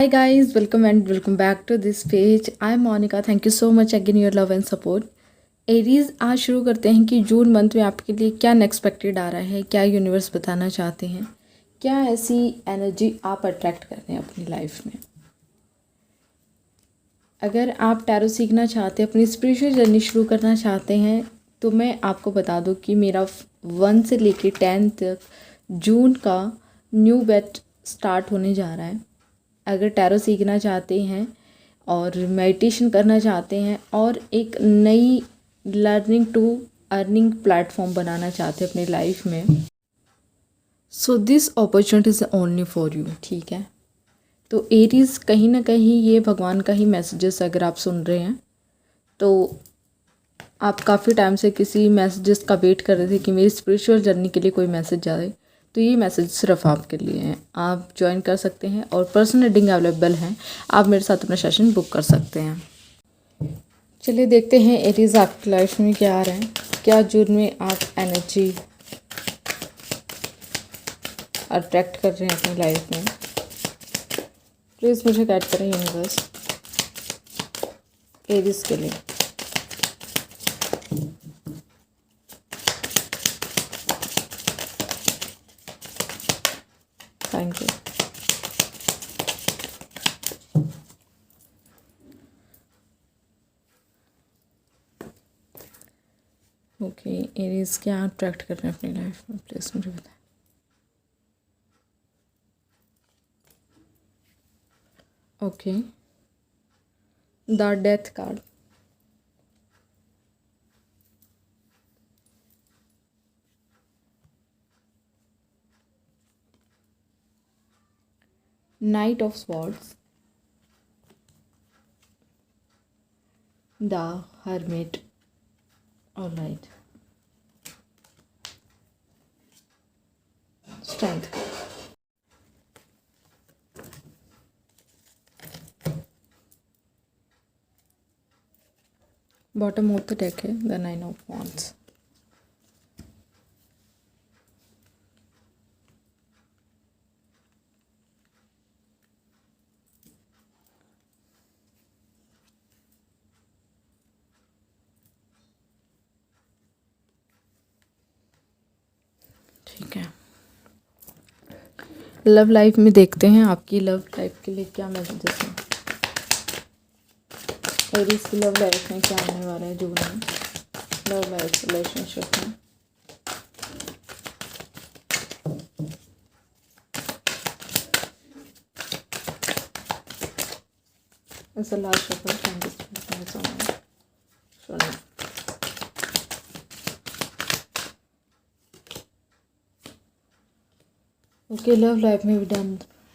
Hi guys, welcome back to this page. I am Monica. Thank you so much again your love and support. Aries आज शुरू करते हैं कि June month में आपके लिए क्या अनएक्सपेक्टेड आ रहा है, क्या यूनिवर्स बताना चाहते हैं, क्या ऐसी एनर्जी आप अट्रैक्ट कर रहे हैं अपनी लाइफ में। अगर आप टैरो सीखना चाहते हैं, अपनी स्पिरिचुअल जर्नी शुरू करना चाहते हैं, तो मैं आपको बता दूं कि मेरा 1 से लेके 10 तक जून का न्यू बैच स्टार्ट होने जा रहा है। अगर टैरो सीखना चाहते हैं और मेडिटेशन करना चाहते हैं और एक नई लर्निंग टू अर्निंग प्लेटफॉर्म बनाना चाहते हैं अपनी लाइफ में, so this opportunity is only for you. ठीक है, तो एरीज कहीं ना कहीं ये भगवान का ही मैसेजेस अगर आप सुन रहे हैं तो आप काफ़ी टाइम से किसी मैसेजेस का वेट कर रहे थे कि मेरी स्पिरिचुअल जर्नी के लिए कोई मैसेज जाए, तो ये मैसेज सिर्फ आपके लिए हैं। आप ज्वाइन कर सकते हैं और पर्सनल रीडिंग अवेलेबल हैं। आप मेरे साथ अपना सेशन बुक कर सकते हैं। चलिए देखते हैं एरीज आपकी लाइफ में क्या आ रहा है, क्या जून में आप एनर्जी अट्रैक्ट कर रहे हैं अपनी लाइफ में। प्लीज़ मुझे गाइड करें यूनिवर्स एरीज के लिए। Thank you. ओके एरीज क्या अट्रैक्ट कर रहे हैं अपनी लाइफ में, प्लीज़ मुझे बताएं। Okay the death card, Knight of Swords, the Hermit. All right. Strength. Bottom of the deck है the Nine of Wands. ठीक है, लव लाइफ में देखते हैं आपकी लव लाइफ के लिए क्या मैसेजेस हैं। एरीज की लव लाइफ में क्या आने वाला है जून में, लव लाइफ रिलेशनशिप में। ऐसा last shuffle okay, love life में भी डन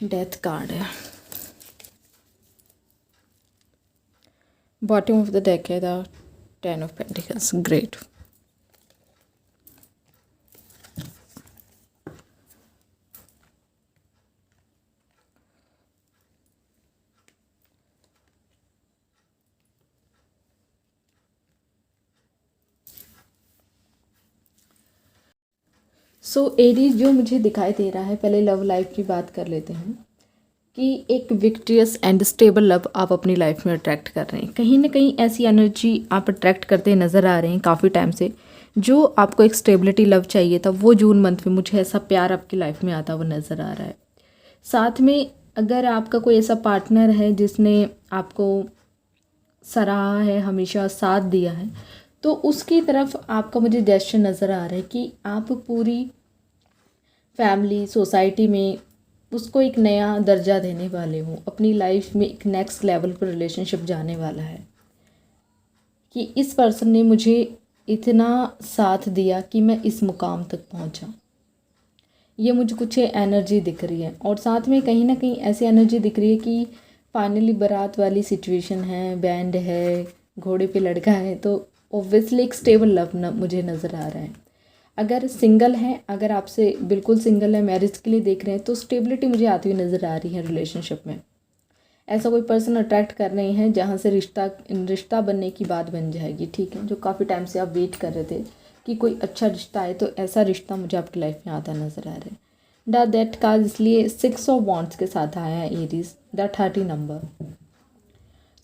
डेथ कार्ड है। बॉटम ऑफ द डेक है the 10 of pentacles. Great. So Aries जो मुझे दिखाई दे रहा है, पहले लव लाइफ की बात कर लेते हैं कि एक विक्ट्रियस एंड स्टेबल लव आप अपनी लाइफ में अट्रैक्ट कर रहे हैं। कहीं ना कहीं ऐसी एनर्जी आप अट्रैक्ट करते नज़र आ रहे हैं काफ़ी टाइम से। जो आपको एक स्टेबिलिटी लव चाहिए था, वो जून मंथ में मुझे ऐसा प्यार आपकी लाइफ में आता हुआ नज़र आ रहा है। साथ में अगर आपका कोई ऐसा पार्टनर है जिसने आपको सराहा है, हमेशा साथ दिया है, तो उसकी तरफ आपका मुझे जेस्चर नज़र आ रहा है कि आप पूरी फैमिली सोसाइटी में उसको एक नया दर्जा देने वाले हो। अपनी लाइफ में एक नेक्स्ट लेवल पर रिलेशनशिप जाने वाला है कि इस पर्सन ने मुझे इतना साथ दिया कि मैं इस मुकाम तक पहुंचा। ये मुझे कुछ एनर्जी दिख रही है। और साथ में कहीं ना कहीं ऐसी एनर्जी दिख रही है कि फाइनली बारात वाली सिचुएशन है, बैंड है, घोड़े पे लड़का है, तो ऑब्वियसली एक स्टेबल लव मुझे नज़र आ रहा है। अगर सिंगल हैं, अगर आपसे बिल्कुल सिंगल है, मैरिज के लिए देख रहे हैं, तो स्टेबिलिटी मुझे आती हुई नज़र आ रही है रिलेशनशिप में। ऐसा कोई पर्सन अट्रैक्ट कर रहे हैं जहाँ से रिश्ता बनने की बात बन जाएगी। ठीक है, जो काफ़ी टाइम से आप वेट कर रहे थे कि कोई अच्छा रिश्ता आए, तो ऐसा रिश्ता मुझे आपकी लाइफ में आता नज़र आ रहा है। द दैट कार्ड इसलिए 6 ऑफ वॉन्ड्स के साथ आया है एरीज, द 30 नंबर।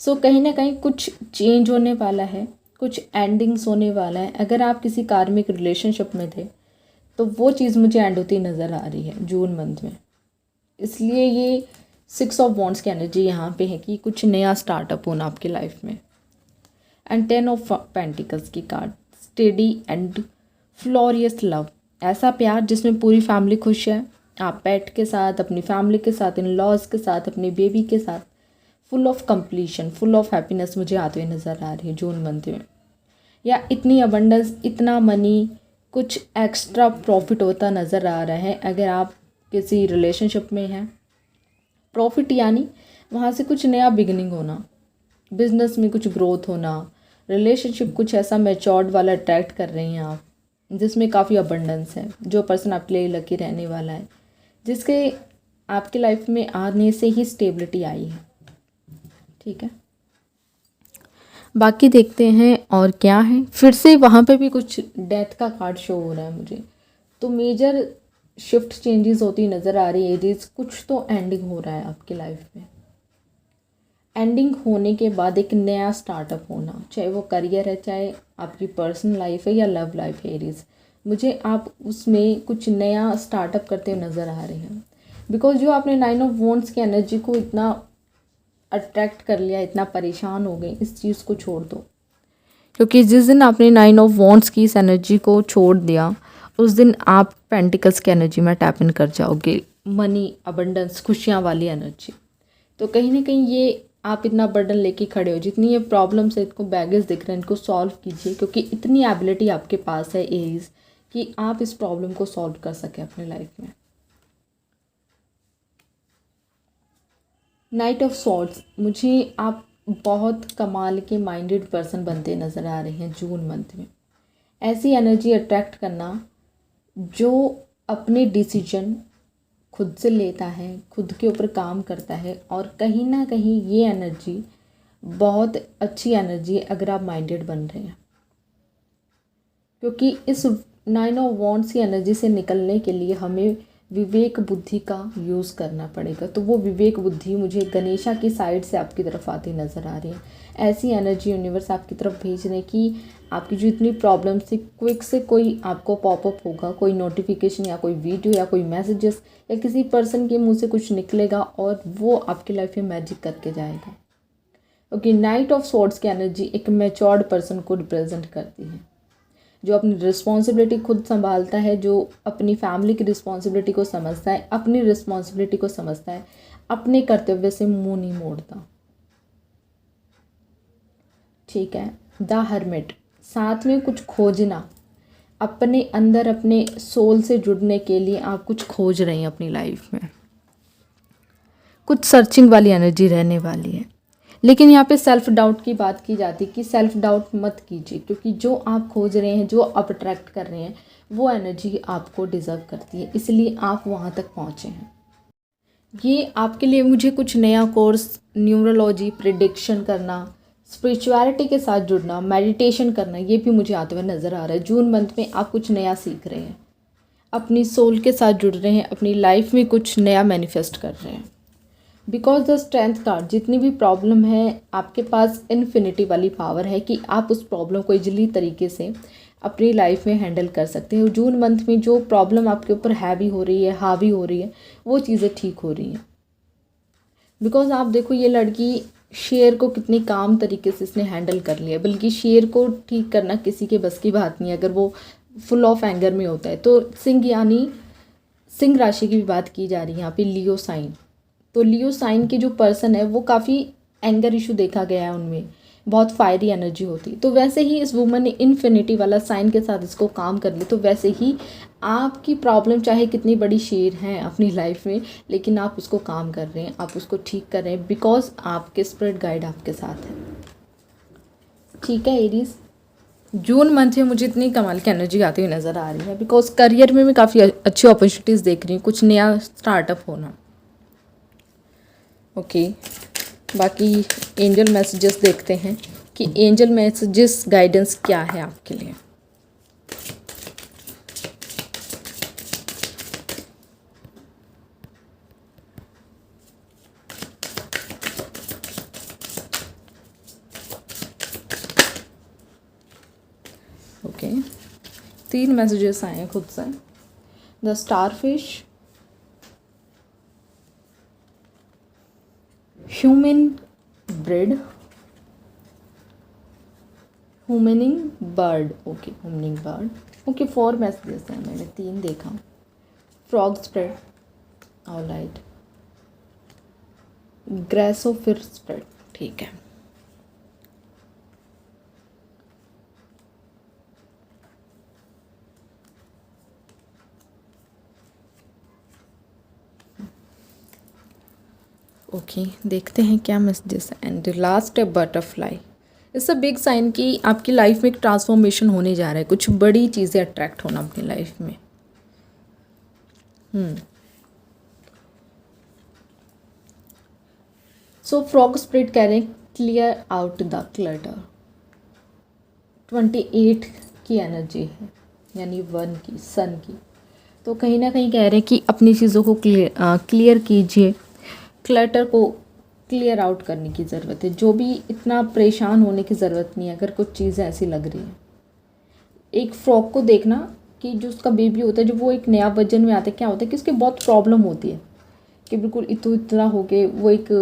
सो कहीं ना कहीं कुछ चेंज होने वाला है, कुछ एंडिंग्स होने वाला है। अगर आप किसी कार्मिक रिलेशनशिप में थे तो वो चीज़ मुझे एंड होती नज़र आ रही है जून मंथ में। इसलिए ये 6 ऑफ वॉन्ड्स की एनर्जी यहाँ पे है कि कुछ नया स्टार्टअप होना आपकी लाइफ में। एंड 10 ऑफ पेंटिकल्स की कार्ड, स्टेडी एंड फ्लोरियस लव, ऐसा प्यार जिसमें पूरी फैमिली खुश है, आप पेट के साथ, अपनी फैमिली के साथ, इन लॉज के साथ, अपनी बेबी के साथ, full of completion, full of happiness मुझे आते हुए नज़र आ रही है जून मंथ में। या इतनी अबंडेंस, इतना मनी, कुछ एक्स्ट्रा प्रॉफिट होता नज़र आ रहा है। अगर आप किसी रिलेशनशिप में हैं, प्रॉफिट यानी वहाँ से कुछ नया बिगनिंग होना, बिजनेस में कुछ ग्रोथ होना, रिलेशनशिप कुछ ऐसा मैच्योर्ड वाला अट्रैक्ट कर रही हैं आप, जिसमें काफ़ी अबंडेंस है। जो पर्सन आपके लिए लकी रहने वाला है, जिसके आपकी लाइफ में आने से ही स्टेबिलिटी आई है। ठीक है, बाकी देखते हैं और क्या है। फिर से वहाँ पे भी कुछ डेथ का कार्ड शो हो रहा है मुझे, तो मेजर शिफ्ट चेंजेस होती नज़र आ रही है एजेस। कुछ तो एंडिंग हो रहा है आपकी लाइफ में। एंडिंग होने के बाद एक नया स्टार्टअप होना, चाहे वो करियर है, चाहे आपकी पर्सनल लाइफ है या लव लाइफ है एरीज, मुझे आप उसमें कुछ नया स्टार्टअप करते नज़र आ रहे हैं। बिकॉज जो आपने 9 ऑफ वॉन्ड्स की एनर्जी को इतना अट्रैक्ट कर लिया, इतना परेशान हो गए, इस चीज़ को छोड़ दो। क्योंकि जिस दिन आपने 9 ऑफ वॉन्ड्स की इस एनर्जी को छोड़ दिया, उस दिन आप पेंटिकल्स की एनर्जी में टैप इन कर जाओगे, मनी, अबंडेंस, खुशियाँ वाली एनर्जी। तो कहीं ना कहीं ये आप इतना बर्डन लेके खड़े हो, जितनी ये प्रॉब्लम्स है, इनको बैगेज दिख रहे हैं, इनको सॉल्व कीजिए। क्योंकि इतनी एबिलिटी आपके पास है एरीज कि आप इस प्रॉब्लम को सॉल्व कर सकें अपनी लाइफ में। नाइट ऑफ सॉर्ड्स, मुझे आप बहुत कमाल के माइंडेड पर्सन बनते नज़र आ रहे हैं जून मंथ में। ऐसी एनर्जी अट्रैक्ट करना जो अपने डिसीजन खुद से लेता है, खुद के ऊपर काम करता है, और कहीं ना कहीं ये एनर्जी बहुत अच्छी एनर्जी है अगर आप माइंडेड बन रहे हैं। क्योंकि इस 9 ऑफ वॉन्ड्स की एनर्जी से निकलने के लिए हमें विवेक बुद्धि का यूज़ करना पड़ेगा। तो वो विवेक बुद्धि मुझे गणेशा की साइड से आपकी तरफ आती नज़र आ रही है। ऐसी एनर्जी यूनिवर्स आपकी तरफ भेज रहे कि आपकी जो इतनी प्रॉब्लम्स थी, क्विक से कोई आपको पॉपअप होगा, कोई नोटिफिकेशन या कोई वीडियो या कोई मैसेजेस या किसी पर्सन के मुंह से कुछ निकलेगा और वो आपकी लाइफ में मैजिक करके जाएगा। क्योंकि नाइट ऑफ स्वॉर्ड्स की एनर्जी एक मैच्योर्ड पर्सन को रिप्रेजेंट करती है, जो अपनी रिस्पॉन्सिबिलिटी खुद संभालता है, जो अपनी फैमिली की रिस्पॉन्सिबिलिटी को समझता है, अपनी रिस्पॉन्सिबिलिटी को समझता है, अपने कर्तव्य से मुंह नहीं मोड़ता। ठीक है, द हर्मिट, साथ में कुछ खोजना, अपने अंदर अपने सोल से जुड़ने के लिए आप कुछ खोज रहे हैं अपनी लाइफ में। कुछ सर्चिंग वाली एनर्जी रहने वाली है। लेकिन यहाँ पे सेल्फ डाउट की बात की जाती है कि सेल्फ डाउट मत कीजिए, क्योंकि जो आप खोज रहे हैं, जो आप अट्रैक्ट कर रहे हैं, वो एनर्जी आपको डिज़र्व करती है, इसलिए आप वहाँ तक पहुँचे हैं। ये आपके लिए मुझे कुछ नया कोर्स, न्यूमरोलॉजी, प्रिडिक्शन करना, स्पिरिचुअलिटी के साथ जुड़ना, मेडिटेशन करना, ये भी मुझे आते हुए नज़र आ रहा है। जून मंथ में आप कुछ नया सीख रहे हैं, अपनी सोल के साथ जुड़ रहे हैं, अपनी लाइफ में कुछ नया मैनिफेस्ट कर रहे हैं। बिकॉज द स्ट्रेंथ कार्ड, जितनी भी प्रॉब्लम है, आपके पास इन्फिनिटी वाली पावर है कि आप उस प्रॉब्लम को इजीली तरीके से अपनी लाइफ में हैंडल कर सकते हैं। जून मंथ में जो प्रॉब्लम आपके ऊपर हैवी हो रही है, हावी हो रही है, वो चीज़ें ठीक हो रही हैं। बिकॉज आप देखो, ये लड़की शेर को कितनी काम तरीके से इसने हैंडल कर लिया, बल्कि शेर को ठीक करना किसी के बस की बात नहीं है अगर वो फुल ऑफ एंगर में होता है। तो सिंह, यानी सिंह राशि की भी बात की जा रही है यहाँ पे, लियो साइन। तो लियो साइन के जो पर्सन है वो काफ़ी एंगर इशू देखा गया है, उनमें बहुत फायरी एनर्जी होती। तो वैसे ही इस वुमन ने इन्फिनिटी वाला साइन के साथ इसको काम कर लिया। तो वैसे ही आपकी प्रॉब्लम चाहे कितनी बड़ी शेर हैं अपनी लाइफ में, लेकिन आप उसको काम कर रहे हैं, आप उसको ठीक कर रहे हैं, बिकॉज आपके स्पिरिट गाइड आपके साथ है। ठीक है एरीज, जून मंथ में मुझे इतनी कमाल की एनर्जी आती हुई नज़र आ रही है, बिकॉज करियर में मैं काफ़ी अच्छी अपॉर्चुनिटीज़ देख रही हूँ, कुछ नया स्टार्टअप होना। ओके, बाकी एंजल मैसेजेस देखते हैं कि एंजल मैसेजेस गाइडेंस क्या है आपके लिए। ओके, 3 मैसेजेस आए हैं खुद से। The starfish, hummingbird, humming bird. Okay, humming bird. Okay, 4 messages हैं, मैंने 3 देखा। Frog spread, alright. Grasshopper spread, ठीक है। ओके, देखते हैं क्या मैसेजेस है। एंड लास्ट है butterfly. It's a big sign कि आपकी लाइफ में एक ट्रांसफॉर्मेशन होने जा रहा है, कुछ बड़ी चीज़ें अट्रैक्ट होना अपनी लाइफ में। सो फ्रॉग स्प्रिट कह रहे हैं क्लियर आउट द क्लटर। 28 की एनर्जी है, यानी 1 की, सन की। तो कहीं ना कहीं कह रहे हैं कि अपनी चीज़ों को क्लियर कीजिए, क्लटर को क्लियर आउट करने की ज़रूरत है। जो भी इतना परेशान होने की ज़रूरत नहीं है अगर कुछ चीज़ें ऐसी लग रही हैं। एक फ्रॉग को देखना कि जो उसका बेबी होता है, जब वो एक नया वर्जन में आता है, क्या होता है कि उसकी बहुत प्रॉब्लम होती है कि बिल्कुल इतना हो के वो एक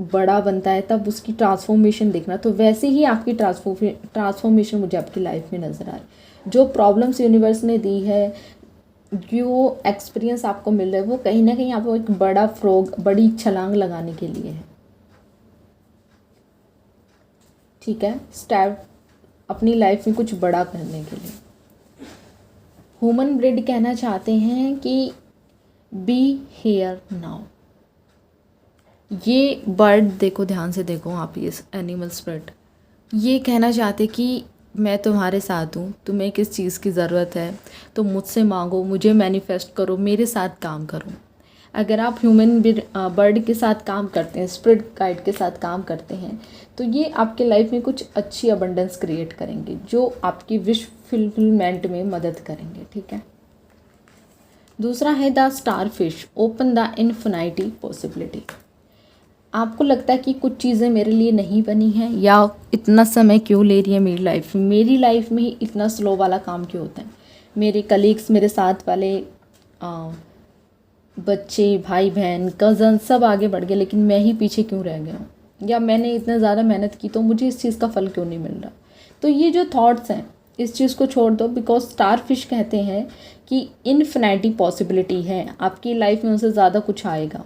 बड़ा बनता है, तब उसकी ट्रांसफॉर्मेशन देखना। तो वैसे ही आपकी ट्रांसफॉर्मेशन मुझे आपकी लाइफ में नज़र आ रही है। जो प्रॉब्लम्स यूनिवर्स ने दी है, जो एक्सपीरियंस आपको मिल रहा है, वो कहीं ना कहीं आपको एक बड़ा फ्रॉग, बड़ी छलांग लगाने के लिए है। ठीक है, स्टेप अपनी लाइफ में कुछ बड़ा करने के लिए। ह्यूमन ब्रिड कहना चाहते हैं कि बी हेयर नाउ। ये बर्ड देखो, ध्यान से देखो आप, ये एनिमल स्पिरिट ये कहना चाहते कि मैं तुम्हारे साथ हूँ, तुम्हें किस चीज़ की ज़रूरत है तो मुझसे मांगो, मुझे मैनिफेस्ट करो, मेरे साथ काम करो। अगर आप ह्यूमन बर्ड के साथ काम करते हैं, स्पिरिट गाइड के साथ काम करते हैं, तो ये आपके लाइफ में कुछ अच्छी अबंडेंस क्रिएट करेंगे, जो आपकी विश फुलफिलमेंट में मदद करेंगे। ठीक है। दूसरा है the starfish, open the infinity possibility. आपको लगता है कि कुछ चीज़ें मेरे लिए नहीं बनी हैं, या इतना समय क्यों ले रही है मेरी लाइफ में ही इतना स्लो वाला काम क्यों होता है। मेरे कलीग्स, मेरे साथ वाले बच्चे, भाई बहन, कज़न सब आगे बढ़ गए, लेकिन मैं ही पीछे क्यों रह गया हूँ, या मैंने इतना ज़्यादा मेहनत की तो मुझे इस चीज़ का फल क्यों नहीं मिल रहा। तो ये जो थॉट्स हैं, इस चीज़ को छोड़ दो, बिकॉज स्टारफिश कहते हैं कि इन्फिनिटी पॉसिबिलिटी है आपकी लाइफ में, उनसे ज़्यादा कुछ आएगा।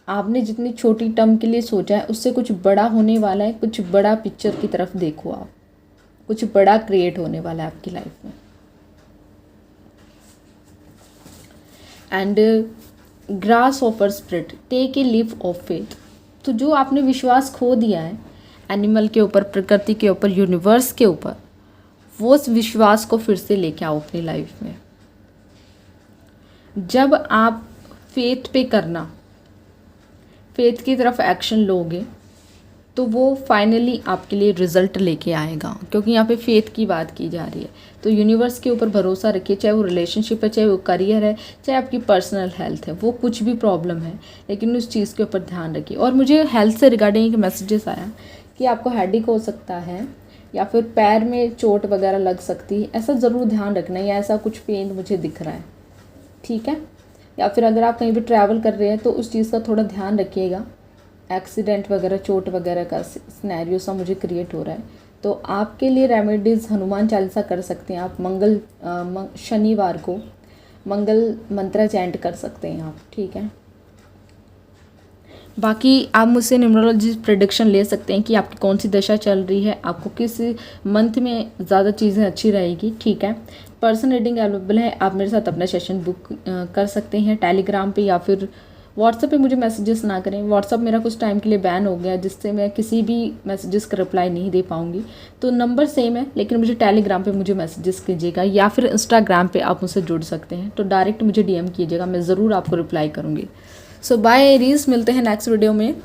आपने जितनी छोटी टर्म के लिए सोचा है, उससे कुछ बड़ा होने वाला है। कुछ बड़ा पिक्चर की तरफ देखो आप, कुछ बड़ा क्रिएट होने वाला है आपकी लाइफ में। And grass offer spirit, take a leap of faith. तो जो आपने विश्वास खो दिया है एनिमल के ऊपर, प्रकृति के ऊपर, यूनिवर्स के ऊपर, वो उस विश्वास को फिर से लेके आओ अपनी लाइफ में। जब आप फेथ पे करना, फेथ की तरफ एक्शन लोगे, तो वो फाइनली आपके लिए रिजल्ट लेके आएगा, क्योंकि यहाँ पे फेथ की बात की जा रही है। तो यूनिवर्स के ऊपर भरोसा रखिए, चाहे वो रिलेशनशिप है, चाहे वो करियर है, चाहे आपकी पर्सनल हेल्थ है, वो कुछ भी प्रॉब्लम है, लेकिन उस चीज़ के ऊपर ध्यान रखिए। और मुझे हेल्थ से रिगार्डिंग एक मैसेजेस आया कि आपको हेडेक हो सकता है, या फिर पैर में चोट वगैरह लग सकती है, ऐसा ज़रूर ध्यान रखना, या ऐसा कुछ पेन मुझे दिख रहा है। ठीक है। या फिर अगर आप कहीं भी ट्रैवल कर रहे हैं तो उस चीज़ का थोड़ा ध्यान रखिएगा। एक्सीडेंट वगैरह, चोट वगैरह का सिनेरियो सा मुझे क्रिएट हो रहा है। तो आपके लिए रेमेडीज़ हनुमान चालीसा कर सकते हैं आप। शनिवार को मंगल मंत्र चैंट कर सकते हैं आप। ठीक है। बाकी आप मुझसे न्यूमरोलॉजी प्रेडिक्शन ले सकते हैं कि आपकी कौन सी दशा चल रही है, आपको किस मंथ में ज़्यादा चीज़ें अच्छी रहेगी। ठीक है। पर्सन रीडिंग अवेलेबल है, आप मेरे साथ अपना सेशन बुक कर सकते हैं टेलीग्राम पे, या फिर व्हाट्सएप पे मुझे मैसेजेस ना करें। व्हाट्सएप मेरा कुछ टाइम के लिए बैन हो गया, जिससे मैं किसी भी मैसेजेस का रिप्लाई नहीं दे पाऊँगी। तो नंबर सेम है, लेकिन मुझे टेलीग्राम पे मुझे मैसेजेस कीजिएगा, या फिर इंस्टाग्राम पे आप मुझसे जुड़ सकते हैं। तो डायरेक्ट मुझे DM कीजिएगा, मैं ज़रूर आपको रिप्लाई करूँगी। सो बाय एरीज, मिलते हैं नेक्स्ट वीडियो में।